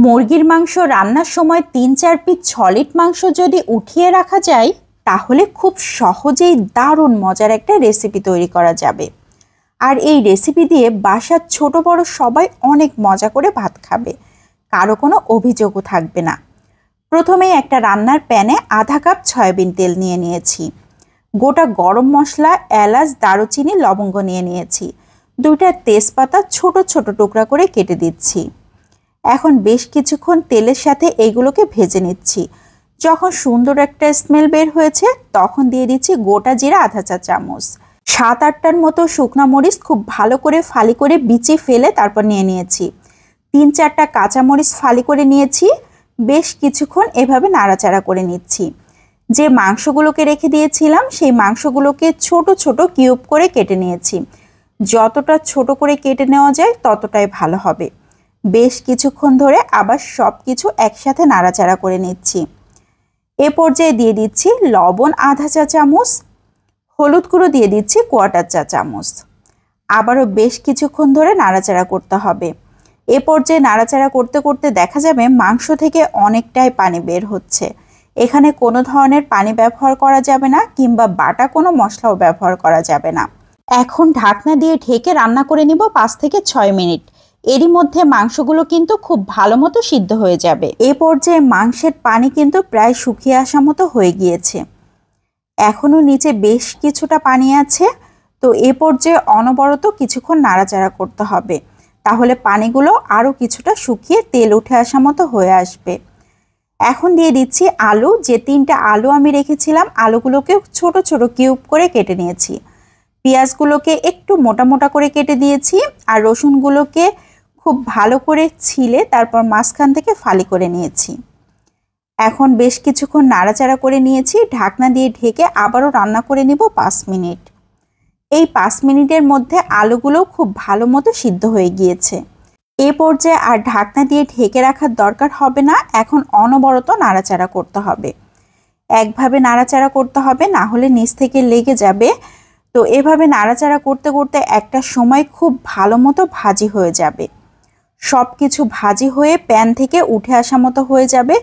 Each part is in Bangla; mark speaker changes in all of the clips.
Speaker 1: মুরগির মাংস রান্নার সময় ৩-৪ পিস সলিড মাংস যদি উঠিয়ে রাখা যায় তাহলে খুব সহজেই দারুণ মজার একটা রেসিপি তৈরি করা যাবে। আর এই রেসিপি দিয়ে বাসার ছোট বড় সবাই অনেক মজা করে ভাত খাবে, কারো কোনো অভিযোগও থাকবে না। প্রথমেই একটা রান্নার প্যানে আধা কাপ সয়াবিন তেল নিয়ে নিয়েছি, গোটা গরম মশলা, এলাচ, দারুচিনি, লবঙ্গ নিয়ে নিয়েছি, 2টা তেজপাতা ছোট ছোট টুকরা করে কেটে দিচ্ছি। এখন বেশ কিছুক্ষণ তেলের সাথে এইগুলোকে ভেজে নিচ্ছি। যখন সুন্দর একটা স্মেল বের হয়েছে তখন দিয়ে দিচ্ছি গোটা জিরা আধা চা চামচ, 7-8টার মতো শুকনা মরিচ খুব ভালো করে ফালি করে বিচি ফেলে তারপর নিয়ে নিয়েছি, 3-4টা কাঁচা মরিচ ফালি করে নিয়েছি। বেশ কিছুক্ষণ এভাবে নাড়াচাড়া করে নিচ্ছি। যে মাংসগুলোকে রেখে দিয়েছিলাম সেই মাংসগুলোকে ছোট ছোট কিউব করে কেটে নিয়েছি। যতটা ছোট করে কেটে নেওয়া যায় ততটাই ভালো হবে। বেশ কিছুক্ষণ ধরে আবার সব কিছু একসাথে নাড়াচাড়া করে নিচ্ছি। এ পর্যায়ে দিয়ে দিচ্ছি লবণ আধা চা চামচ, হলুদ গুঁড়ো দিয়ে দিচ্ছি 1/4 চা চামচ। আবারও বেশ কিছুক্ষণ ধরে নাড়াচাড়া করতে হবে। এ পর্যায়ে নাড়াচাড়া করতে করতে দেখা যাবে মাংস থেকে অনেকটাই পানি বের হচ্ছে। এখানে কোনো ধরনের পানি ব্যবহার করা যাবে না কিংবা বাটা কোনো মশলাও ব্যবহার করা যাবে না। এখন ঢাকনা দিয়ে ঢেকে রান্না করে নিব 5 থেকে 6 মিনিট। এরই মধ্যে মাংসগুলো কিন্তু খুব ভালো মতো সিদ্ধ হয়ে যাবে। এই পর্যায়ে মাংসের পানি কিন্তু প্রায় শুকিয়ে আসা মতো হয়ে গিয়েছে, এখনো নিচে বেশ কিছুটা পানি আছে। তো এ পর্যায়ে অনবরত কিছুক্ষণ নাড়াচাড়া করতে হবে, তাহলে পানিগুলো আরও কিছুটা শুকিয়ে তেল উঠে আসা মতো হয়ে আসবে। এখন দিয়ে দিচ্ছি আলু। যে 3টা আলু আমি রেখেছিলাম আলুগুলোকে ছোট ছোট কিউব করে কেটে নিয়েছি। পেঁয়াজগুলোকে একটু মোটা মোটা করে কেটে দিয়েছি আর রসুনগুলোকে খুব ভালো করে ছিলে তারপর মাঝখান থেকে ফালি করে নিয়েছি। এখন বেশ কিছুক্ষণ নাড়াচাড়া করে নিয়েছি। ঢাকনা দিয়ে ঢেকে আবারও রান্না করে নিব 5 মিনিট। এই 5 মিনিটের মধ্যে আলুগুলো খুব ভালো মতো সিদ্ধ হয়ে গিয়েছে। এই পর্যায়ে আর ঢাকনা দিয়ে ঢেকে রাখার দরকার হবে না, এখন অনবরত নাড়াচাড়া করতে হবে। একভাবে নাড়াচাড়া করতে হবে, না হলে নিচ থেকে লেগে যাবে। তো এভাবে নাড়াচাড়া করতে করতে একটা সময় খুব ভালো মতো ভাজি হয়ে যাবে। সব কিছু ভাজি হয়ে প্যান থেকে উঠে আসা মতো হয়ে যাবে,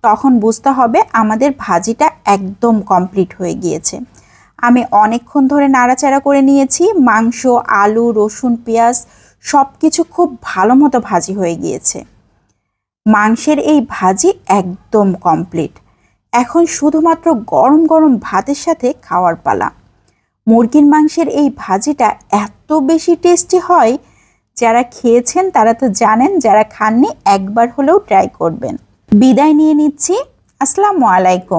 Speaker 1: তখন বুঝতে হবে আমাদের ভাজিটা একদম কমপ্লিট হয়ে গিয়েছে। আমি অনেকক্ষণ ধরে নাড়াচাড়া করে নিয়েছি। মাংস, আলু, রসুন, পেঁয়াজ সব কিছু খুব ভালো মতো ভাজি হয়ে গিয়েছে। মাংসের এই ভাজি একদম কমপ্লিট। এখন শুধুমাত্র গরম গরম ভাতের সাথে খাওয়ার পালা। মুরগির মাংসের এই ভাজিটা এত বেশি টেস্টি হয়, যারা খেয়েছেন তারা তো জানেন, যারা খাননি একবার হলেও ট্রাই করবেন। বিদায় নিয়ে নিচ্ছি। আসসালামু আলাইকুম।